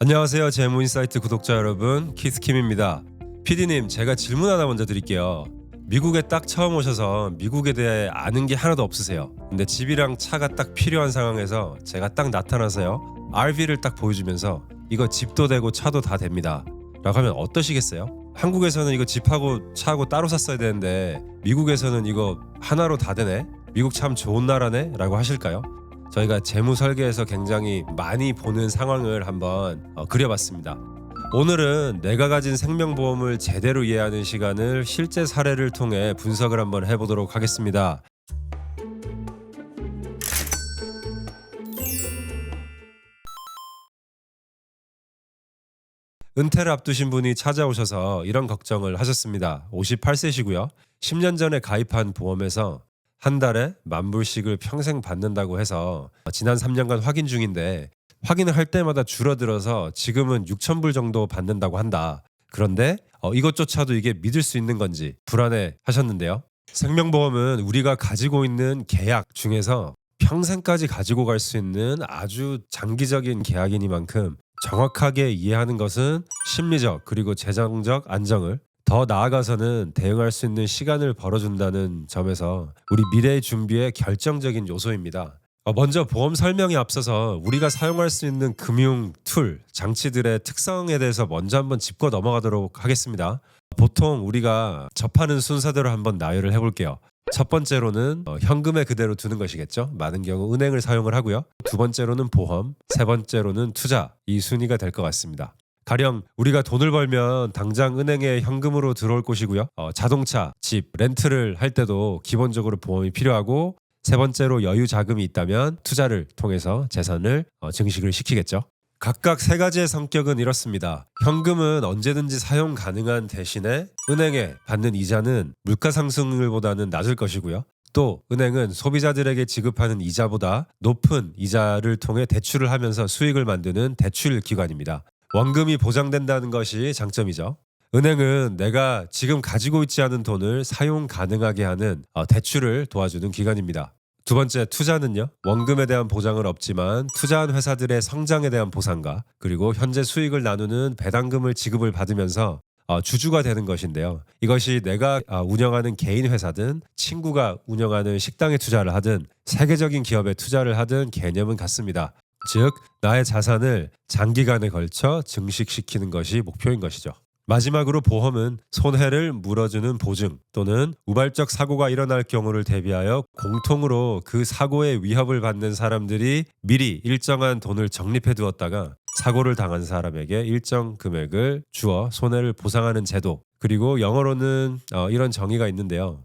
안녕하세요. 재무인사이트 구독자 여러분, 키스킴입니다. PD님, 제가 질문 하나 먼저 드릴게요. 미국에 딱 처음 오셔서 미국에 대해 아는 게 하나도 없으세요. 근데 집이랑 차가 딱 필요한 상황에서 제가 딱 나타나서요, RV를 딱 보여주면서 이거 집도 되고 차도 다 됩니다 라고 하면 어떠시겠어요? 한국에서는 이거 집하고 차하고 따로 샀어야 되는데 미국에서는 이거 하나로 다 되네? 미국 참 좋은 나라네? 라고 하실까요? 저희가 재무 설계에서 굉장히 많이 보는 상황을 한번 그려봤습니다. 오늘은 내가 가진 생명보험을 제대로 이해하는 시간을 실제 사례를 통해 분석을 한번 해보도록 하겠습니다. 은퇴를 앞두신 분이 찾아오셔서 이런 걱정을 하셨습니다. 58세시고요. 10년 전에 가입한 보험에서 한 달에 10,000불씩을 평생 받는다고 해서 지난 3년간 확인 중인데 확인을 할 때마다 줄어들어서 지금은 6,000불 정도 받는다고 한다. 그런데 이것조차도 이게 믿을 수 있는 건지 불안해 하셨는데요. 생명보험은 우리가 가지고 있는 계약 중에서 평생까지 가지고 갈 수 있는 아주 장기적인 계약이니만큼 정확하게 이해하는 것은 심리적 그리고 재정적 안정을, 더 나아가서는 대응할 수 있는 시간을 벌어준다는 점에서 우리 미래의 준비에 결정적인 요소입니다. 먼저 보험 설명에 앞서서 우리가 사용할 수 있는 금융 툴, 장치들의 특성에 대해서 먼저 한번 짚고 넘어가도록 하겠습니다. 보통 우리가 접하는 순서대로 한번 나열을 해볼게요. 첫 번째로는 현금에 그대로 두는 것이겠죠. 많은 경우 은행을 사용을 하고요. 두 번째로는 보험, 세 번째로는 투자, 이 순위가 될 것 같습니다. 가령 우리가 돈을 벌면 당장 은행에 현금으로 들어올 것이고요. 자동차, 집, 렌트를 할 때도 기본적으로 보험이 필요하고, 세 번째로 여유 자금이 있다면 투자를 통해서 재산을 증식을 시키겠죠. 각각 세 가지의 성격은 이렇습니다. 현금은 언제든지 사용 가능한 대신에 은행에 받는 이자는 물가 상승률보다는 낮을 것이고요. 또 은행은 소비자들에게 지급하는 이자보다 높은 이자를 통해 대출을 하면서 수익을 만드는 대출 기관입니다. 원금이 보장된다는 것이 장점이죠. 은행은 내가 지금 가지고 있지 않은 돈을 사용 가능하게 하는 대출을 도와주는 기관입니다. 두 번째, 투자는요. 원금에 대한 보장은 없지만 투자한 회사들의 성장에 대한 보상과 그리고 현재 수익을 나누는 배당금을 지급을 받으면서 주주가 되는 것인데요. 이것이 내가 운영하는 개인 회사든 친구가 운영하는 식당에 투자를 하든 세계적인 기업에 투자를 하든 개념은 같습니다. 즉, 나의 자산을 장기간에 걸쳐 증식시키는 것이 목표인 것이죠. 마지막으로 보험은 손해를 물어주는 보증 또는 우발적 사고가 일어날 경우를 대비하여 공통으로 그 사고의 위협을 받는 사람들이 미리 일정한 돈을 적립해 두었다가 사고를 당한 사람에게 일정 금액을 주어 손해를 보상하는 제도, 그리고 영어로는 이런 정의가 있는데요.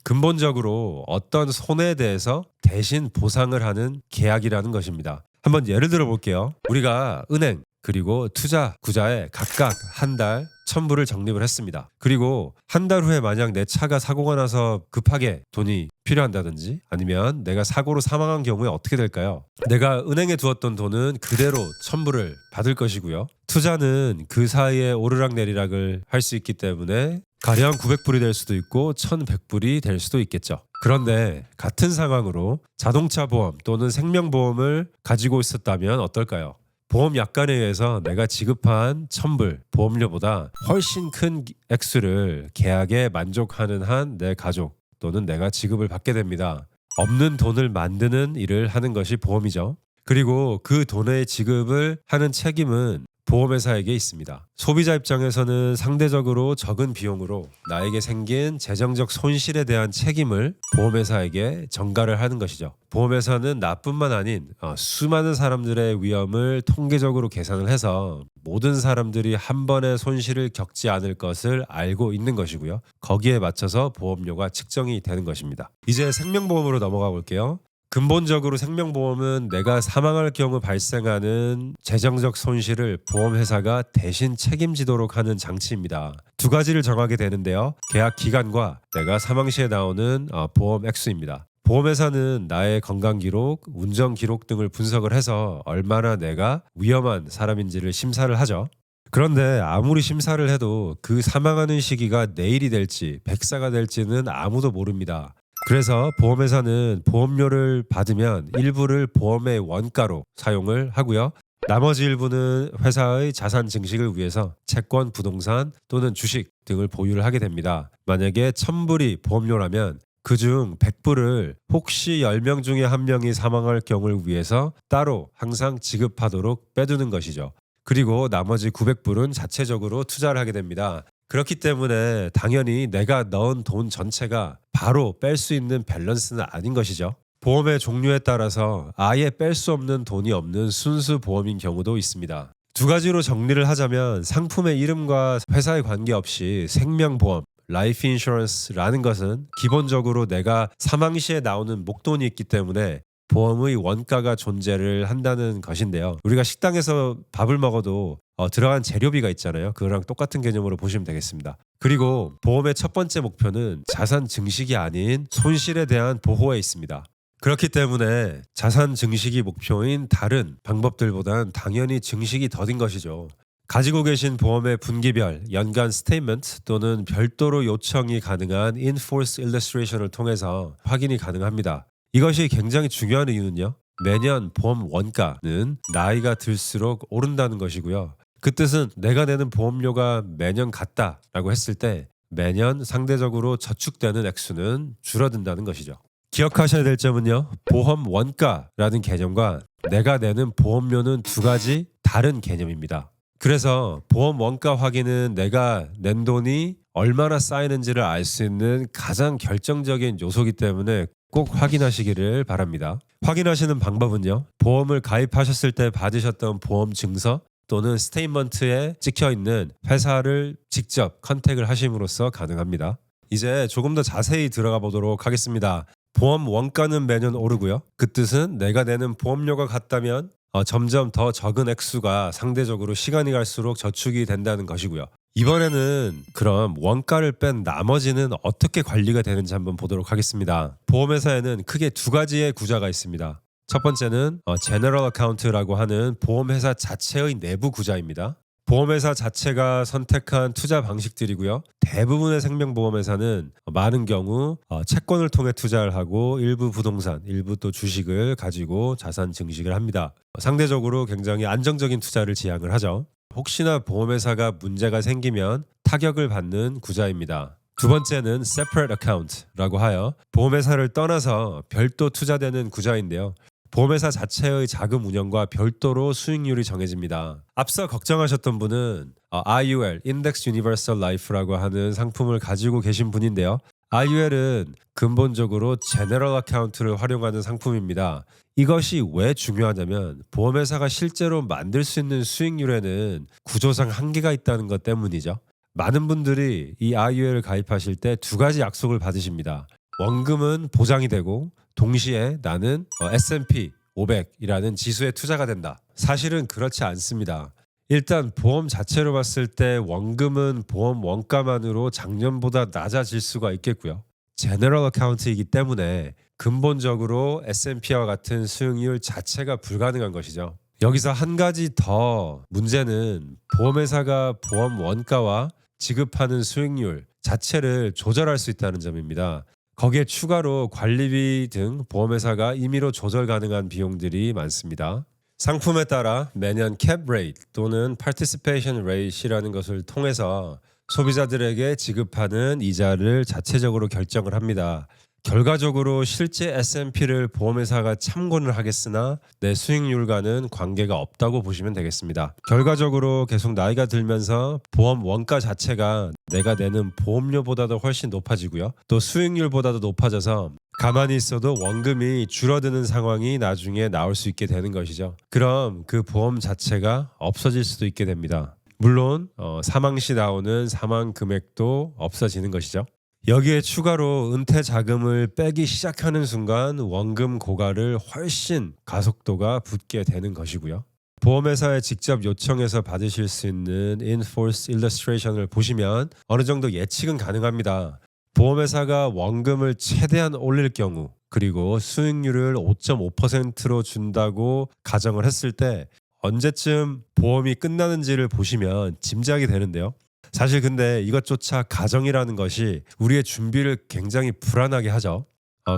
근본적으로 어떤 손해에 대해서 대신 보상을 하는 계약이라는 것입니다. 한번 예를 들어 볼게요. 우리가 은행 그리고 투자 구자에 각각 한 달 1,000불을 적립을 했습니다. 그리고 한 달 후에 만약 내 차가 사고가 나서 급하게 돈이 필요한다든지 아니면 내가 사고로 사망한 경우에 어떻게 될까요? 내가 은행에 두었던 돈은 그대로 1,000불을 받을 것이고요. 투자는 그 사이에 오르락내리락을 할 수 있기 때문에 가령 900불이 될 수도 있고 1,100불이 될 수도 있겠죠. 그런데 같은 상황으로 자동차 보험 또는 생명보험을 가지고 있었다면 어떨까요? 보험 약관에 의해서 내가 지급한 1,000불 보험료보다 훨씬 큰 액수를 계약에 만족하는 한 내 가족 또는 내가 지급을 받게 됩니다. 없는 돈을 만드는 일을 하는 것이 보험이죠. 그리고 그 돈의 지급을 하는 책임은 보험회사에게 있습니다. 소비자 입장에서는 상대적으로 적은 비용으로 나에게 생긴 재정적 손실에 대한 책임을 보험회사에게 전가를 하는 것이죠. 보험회사는 나뿐만 아닌 수많은 사람들의 위험을 통계적으로 계산을 해서 모든 사람들이 한 번의 손실을 겪지 않을 것을 알고 있는 것이고요. 거기에 맞춰서 보험료가 측정이 되는 것입니다. 이제 생명보험으로 넘어가 볼게요. 근본적으로 생명보험은 내가 사망할 경우 발생하는 재정적 손실을 보험회사가 대신 책임지도록 하는 장치입니다. 두 가지를 정하게 되는데요. 계약 기간과 내가 사망 시에 나오는 보험 액수입니다. 보험회사는 나의 건강기록, 운전기록 등을 분석을 해서 얼마나 내가 위험한 사람인지를 심사를 하죠. 그런데 아무리 심사를 해도 그 사망하는 시기가 내일이 될지 백사가 될지는 아무도 모릅니다. 그래서 보험회사는 보험료를 받으면 일부를 보험의 원가로 사용을 하고요. 나머지 일부는 회사의 자산 증식을 위해서 채권, 부동산 또는 주식 등을 보유를 하게 됩니다. 만약에 1,000불이 보험료라면 그중 100불을 혹시 10명 중에 1명이 사망할 경우를 위해서 따로 항상 지급하도록 빼두는 것이죠. 그리고 나머지 900불은 자체적으로 투자를 하게 됩니다. 그렇기 때문에 당연히 내가 넣은 돈 전체가 바로 뺄 수 있는 밸런스는 아닌 것이죠. 보험의 종류에 따라서 아예 뺄 수 없는 돈이 없는 순수 보험인 경우도 있습니다. 두 가지로 정리를 하자면 상품의 이름과 회사에 관계없이 생명보험, 라이프 인슈런스라는 것은 기본적으로 내가 사망 시에 나오는 목돈이 있기 때문에 보험의 원가가 존재를 한다는 것인데요. 우리가 식당에서 밥을 먹어도 들어간 재료비가 있잖아요. 그거랑 똑같은 개념으로 보시면 되겠습니다. 그리고 보험의 첫 번째 목표는 자산 증식이 아닌 손실에 대한 보호에 있습니다. 그렇기 때문에 자산 증식이 목표인 다른 방법들보다는 당연히 증식이 더딘 것이죠. 가지고 계신 보험의 분기별, 연간 스테이트먼트 또는 별도로 요청이 가능한 인포스 일러스트레이션을 통해서 확인이 가능합니다. 이것이 굉장히 중요한 이유는요. 매년 보험 원가는 나이가 들수록 오른다는 것이고요. 그 뜻은 내가 내는 보험료가 매년 같다라고 했을 때 매년 상대적으로 저축되는 액수는 줄어든다는 것이죠. 기억하셔야 될 점은요. 보험 원가라는 개념과 내가 내는 보험료는 두 가지 다른 개념입니다. 그래서 보험 원가 확인은 내가 낸 돈이 얼마나 쌓이는지를 알 수 있는 가장 결정적인 요소이기 때문에 꼭 확인하시기를 바랍니다. 확인하시는 방법은요. 보험을 가입하셨을 때 받으셨던 보험 증서 또는 스테이트먼트에 찍혀있는 회사를 직접 컨택을 하심으로써 가능합니다. 이제 조금 더 자세히 들어가 보도록 하겠습니다. 보험 원가는 매년 오르고요. 그 뜻은 내가 내는 보험료가 같다면 점점 더 적은 액수가 상대적으로 시간이 갈수록 저축이 된다는 것이고요. 이번에는 그럼 원가를 뺀 나머지는 어떻게 관리가 되는지 한번 보도록 하겠습니다. 보험회사에는 크게 두 가지의 구조가 있습니다. 첫 번째는 제너럴 어카운트라고 하는 보험회사 자체의 내부 구조입니다. 보험회사 자체가 선택한 투자 방식들이고요. 대부분의 생명보험회사는 많은 경우 채권을 통해 투자를 하고 일부 부동산, 일부 또 주식을 가지고 자산 증식을 합니다. 상대적으로 굉장히 안정적인 투자를 지향을 하죠. 혹시나 보험회사가 문제가 생기면 타격을 받는 구조입니다. 두 번째는 separate account라고 하여 보험회사를 떠나서 별도 투자되는 구조인데요. 보험회사 자체의 자금 운영과 별도로 수익률이 정해집니다. 앞서 걱정하셨던 분은 IUL, Index Universal Life라고 하는 상품을 가지고 계신 분인데요. IUL은 근본적으로 제너럴 어카운트를 활용하는 상품입니다. 이것이 왜 중요하냐면 보험회사가 실제로 만들 수 있는 수익률에는 구조상 한계가 있다는 것 때문이죠. 많은 분들이 이 IUL을 가입하실 때 두 가지 약속을 받으십니다. 원금은 보장이 되고 동시에 나는 S&P 500이라는 지수에 투자가 된다. 사실은 그렇지 않습니다. 일단 보험 자체로 봤을 때 원금은 보험 원가만으로 작년보다 낮아질 수가 있겠고요. 제너럴 어카운트이기 때문에 근본적으로 S&P와 같은 수익률 자체가 불가능한 것이죠. 여기서 한 가지 더 문제는 보험회사가 보험 원가와 지급하는 수익률 자체를 조절할 수 있다는 점입니다. 거기에 추가로 관리비 등 보험회사가 임의로 조절 가능한 비용들이 많습니다. 상품에 따라 매년 캡 레이트 또는 파티시페이션 레이트라는 것을 통해서 소비자들에게 지급하는 이자를 자체적으로 결정을 합니다. 결과적으로 실제 S&P를 보험회사가 참고는 하겠으나 내 수익률과는 관계가 없다고 보시면 되겠습니다. 결과적으로 계속 나이가 들면서 보험 원가 자체가 내가 내는 보험료보다도 훨씬 높아지고요. 또 수익률보다도 높아져서 가만히 있어도 원금이 줄어드는 상황이 나중에 나올 수 있게 되는 것이죠. 그럼 그 보험 자체가 없어질 수도 있게 됩니다. 물론 사망 시 나오는 사망 금액도 없어지는 것이죠. 여기에 추가로 은퇴 자금을 빼기 시작하는 순간 원금 고갈을 훨씬 가속도가 붙게 되는 것이고요. 보험회사에 직접 요청해서 받으실 수 있는 인포스 일러스트레이션을 보시면 어느 정도 예측은 가능합니다. 보험회사가 원금을 최대한 올릴 경우 그리고 수익률을 5.5%로 준다고 가정을 했을 때 언제쯤 보험이 끝나는지를 보시면 짐작이 되는데요. 사실 근데 이것조차 가정이라는 것이 우리의 준비를 굉장히 불안하게 하죠.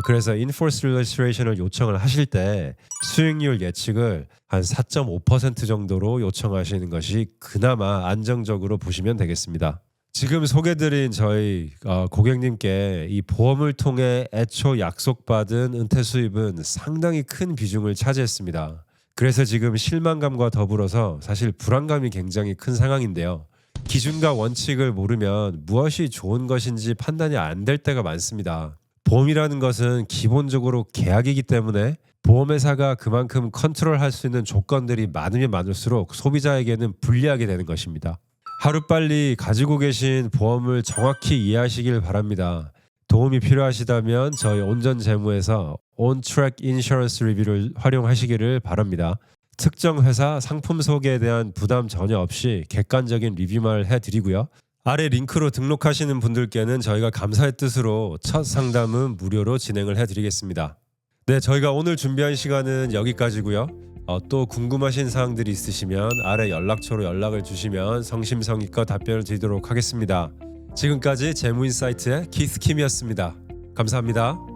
그래서 인포스 일러스트레이션을 요청을 하실 때 수익률 예측을 한 4.5% 정도로 요청하시는 것이 그나마 안정적으로 보시면 되겠습니다. 지금 소개드린 저희 고객님께 이 보험을 통해 애초 약속받은 은퇴 수입은 상당히 큰 비중을 차지했습니다. 그래서 지금 실망감과 더불어서 사실 불안감이 굉장히 큰 상황인데요. 기준과 원칙을 모르면 무엇이 좋은 것인지 판단이 안 될 때가 많습니다. 보험이라는 것은 기본적으로 계약이기 때문에 보험회사가 그만큼 컨트롤할 수 있는 조건들이 많으면 많을수록 소비자에게는 불리하게 되는 것입니다. 하루빨리 가지고 계신 보험을 정확히 이해하시길 바랍니다. 도움이 필요하시다면 저희 온전재무에서 온트랙 인슈런스 리뷰를 활용하시기를 바랍니다. 특정 회사 상품 소개에 대한 부담 전혀 없이 객관적인 리뷰만 해드리고요. 아래 링크로 등록하시는 분들께는 저희가 감사의 뜻으로 첫 상담은 무료로 진행을 해드리겠습니다. 네, 저희가 오늘 준비한 시간은 여기까지고요. 또 궁금하신 사항들이 있으시면 아래 연락처로 연락을 주시면 성심성의껏 답변을 드리도록 하겠습니다. 지금까지 재무인사이트의 키스킴이었습니다. 감사합니다.